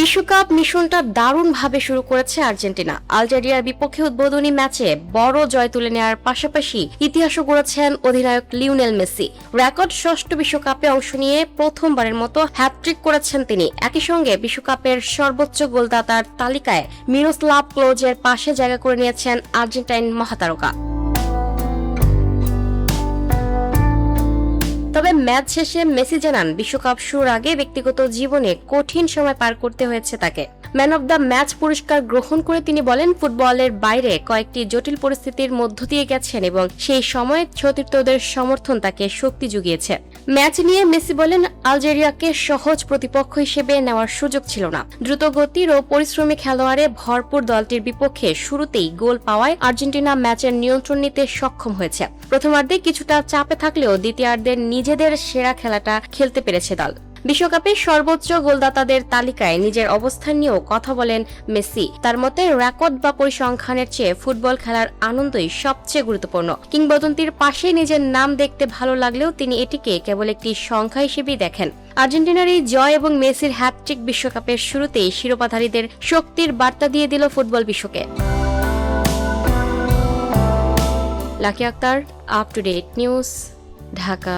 বিশ্বকাপ মিশনটা দারুণভাবে শুরু করেছে আর্জেন্টিনা। আলজেরিয়ার বিপক্ষে উদ্বোধনী ম্যাচে বড় জয় তুলে নেওয়ার পাশাপাশি ইতিহাসও গড়েছেন অধিনায়ক লিওনেল মেসি। রেকর্ড ষষ্ঠ বিশ্বকাপে অংশ নিয়ে প্রথমবারের মতো হ্যাটট্রিক করেছেন তিনি। একই সঙ্গে বিশ্বকাপের সর্বোচ্চ গোলদাতার তালিকায় মিরোস্লাভ ক্লোজের পাশে জায়গা করে নিয়েছেন আর্জেন্টাইন মহাতারকা। তবে ম্যাচ শেষে মেসি জানান, বিশ্বকাপ শুরুর আগে ব্যক্তিগত জীবনে কঠিন সময় পার করতে হয়েছে তাকে। ম্যান অব দ্য ম্যাচ পুরস্কার গ্রহণ করে তিনি বলেন, ফুটবলের বাইরে কয়েকটি জটিল পরিস্থিতির মধ্য দিয়ে গেছেন এবং সেই সময়ে সতীর্থদের সমর্থন তাকে শক্তি জুগিয়েছে। ম্যাচ নিয়ে মেসি বলেন, আলজেরিয়াকে সহজ প্রতিপক্ষ হিসেবে নেওয়ার সুযোগ ছিল না। দ্রুতগতির ও পরিশ্রমী খেলোয়াড়ে ভরপুর দলটির বিপক্ষে শুরুতেই গোল পাওয়ায় আর্জেন্টিনা ম্যাচের নিয়ন্ত্রণ নিতে সক্ষম হয়েছে। প্রথমার্ধে কিছুটা চাপে থাকলেও দ্বিতীয়ার্ধে নিজেদের সেরা খেলাটা খেলতে পেরেছে দল। বিশ্বকাপে সর্বোচ্চ গোলদাতাদের তালিকায় নিজের অবস্থান নিয়েও কথা বলেন মেসি। তার মতে, রেকর্ড বা পরিসংখ্যানের চেয়ে ফুটবল খেলার আনন্দই সবচেয়ে গুরুত্বপূর্ণ। কিংবদন্তির পাশে নিজের নাম দেখতে ভালো লাগলেও তিনি এটিকে কেবল একটি সংখ্যা হিসেবেই দেখেন। আর্জেন্টিনার এই জয় এবং মেসির হ্যাটট্রিক বিশ্বকাপের শুরুতেই শিরোপাধারীদের শক্তির বার্তা দিয়ে দিল ফুটবল বিশ্বকে। Lucky Akter, up to date news, Dhaka.